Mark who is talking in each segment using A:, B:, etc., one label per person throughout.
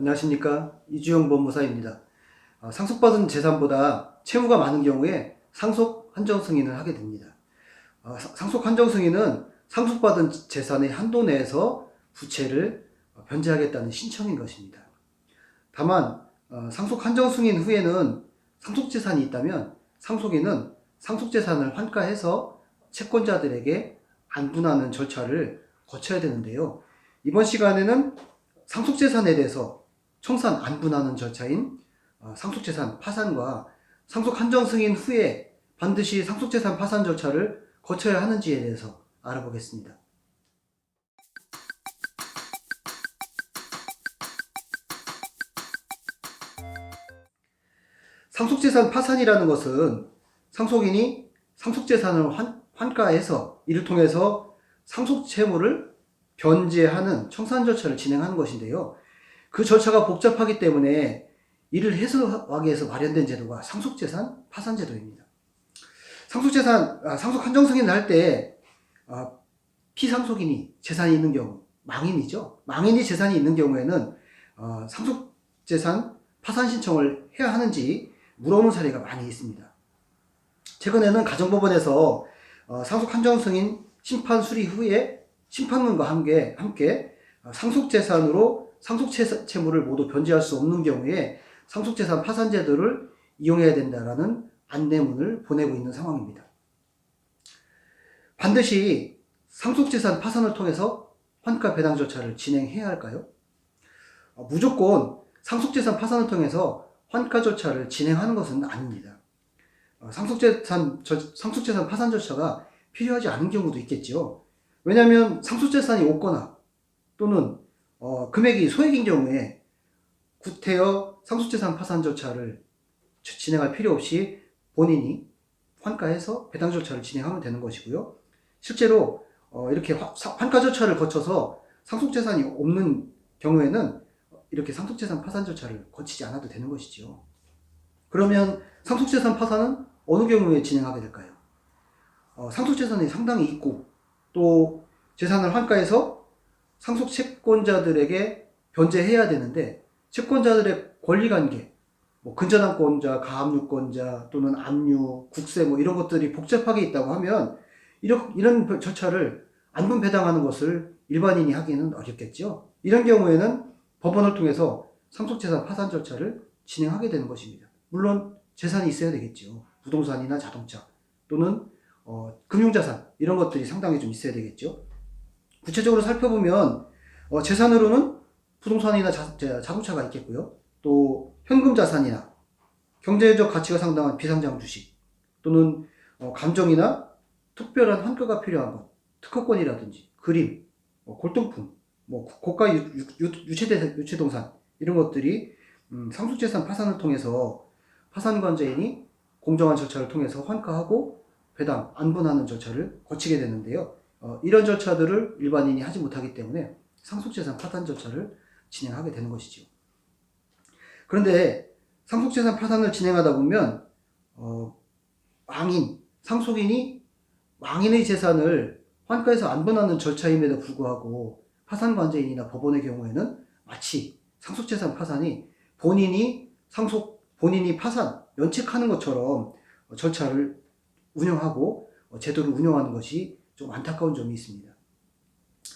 A: 안녕하십니까, 이주영 법무사입니다. 상속받은 재산보다 채무가 많은 경우에 상속 한정 승인을 하게 됩니다. 상속 한정 승인은 상속받은 재산의 한도 내에서 부채를 변제하겠다는 신청인 것입니다. 다만 상속 한정 승인 후에는 상속재산이 있다면 상속인은 상속재산을 환가해서 채권자들에게 안분하는 절차를 거쳐야 되는데요. 이번 시간에는 상속재산에 대해서 청산 안분하는 절차인 상속재산 파산과 상속 한정 승인 후에 반드시 상속재산 파산 절차를 거쳐야 하는지에 대해서 알아보겠습니다. 상속재산 파산이라는 것은 상속인이 상속재산을 환가해서 이를 통해서 상속채무를 변제하는 청산 절차를 진행하는 것인데요. 그 절차가 복잡하기 때문에 이를 해소하기 위해서 마련된 제도가 상속재산 파산제도입니다. 상속 한정 승인을 할 때 피상속인이 재산이 있는 경우, 망인이죠. 망인이 재산이 있는 경우에는 상속재산 파산 신청을 해야 하는지 물어보는 사례가 많이 있습니다. 최근에는 가정법원에서 상속 한정 승인 심판 수리 후에 심판문과 함께 상속재산으로 상속채무를 모두 변제할 수 없는 경우에 상속재산 파산제도를 이용해야 된다라는 안내문을 보내고 있는 상황입니다. 반드시 상속재산 파산을 통해서 환가 배당 절차를 진행해야 할까요? 무조건 상속재산 파산을 통해서 환가 절차를 진행하는 것은 아닙니다. 상속재산 파산 절차가 필요하지 않은 경우도 있겠죠. 왜냐하면 상속재산이 없거나 또는 금액이 소액인 경우에 구태여 상속재산 파산 절차를 진행할 필요 없이 본인이 환가해서 배당 절차를 진행하면 되는 것이고요. 실제로 이렇게 환가 절차를 거쳐서 상속재산이 없는 경우에는 이렇게 상속재산 파산 절차를 거치지 않아도 되는 것이죠. 그러면 상속재산 파산은 어느 경우에 진행하게 될까요? 상속재산이 상당히 있고 또 재산을 환가해서 상속 채권자들에게 변제해야 되는데 채권자들의 권리관계, 근저당권자, 가압류권자 또는 압류, 국세 이런 것들이 복잡하게 있다고 하면 이런 절차를 안분 배당하는 것을 일반인이 하기는 어렵겠죠. 이런 경우에는 법원을 통해서 상속재산 파산 절차를 진행하게 되는 것입니다. 물론 재산이 있어야 되겠죠. 부동산이나 자동차 또는 금융자산 이런 것들이 상당히 좀 있어야 되겠죠. 구체적으로 살펴보면 재산으로는 부동산이나 자동차가 있겠고요. 또 현금 자산이나 경제적 가치가 상당한 비상장 주식 또는 감정이나 특별한 환가가 필요한 것, 특허권이라든지 그림, 골동품, 고가 유치동산 이런 것들이 상속재산 파산을 통해서 파산관제인이 공정한 절차를 통해서 환가하고 배당, 안분하는 절차를 거치게 되는데요. 이런 절차들을 일반인이 하지 못하기 때문에 상속재산 파산 절차를 진행하게 되는 것이죠. 그런데 상속재산 파산을 진행하다 보면 상속인이 망인의 재산을 환가해서 안분하는 절차임에도 불구하고 파산관제인이나 법원의 경우에는 마치 상속재산 파산이 본인이 파산, 면책하는 것처럼 절차를 운영하고 제도를 운영하는 것이 좀 안타까운 점이 있습니다.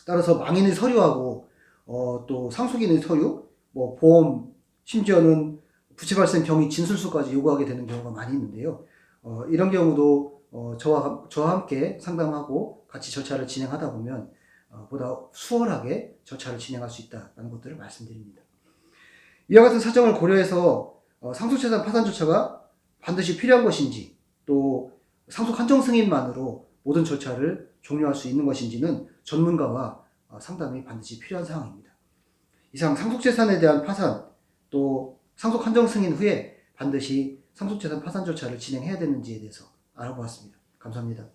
A: 따라서 망인의 서류하고 또 상속인의 서류, 보험, 심지어는 부채 발생 경위 진술서까지 요구하게 되는 경우가 많이 있는데요. 이런 경우도 저와 함께 상담하고 같이 절차를 진행하다 보면 보다 수월하게 절차를 진행할 수 있다는 것들을 말씀드립니다. 이와 같은 사정을 고려해서 상속재산 파산 절차가 반드시 필요한 것인지 또 상속 한정 승인만으로 모든 절차를 종료할 수 있는 것인지는 전문가와 상담이 반드시 필요한 사항입니다. 이상 상속재산에 대한 파산 또 상속 한정 승인 후에 반드시 상속재산 파산 절차를 진행해야 되는지에 대해서 알아보았습니다. 감사합니다.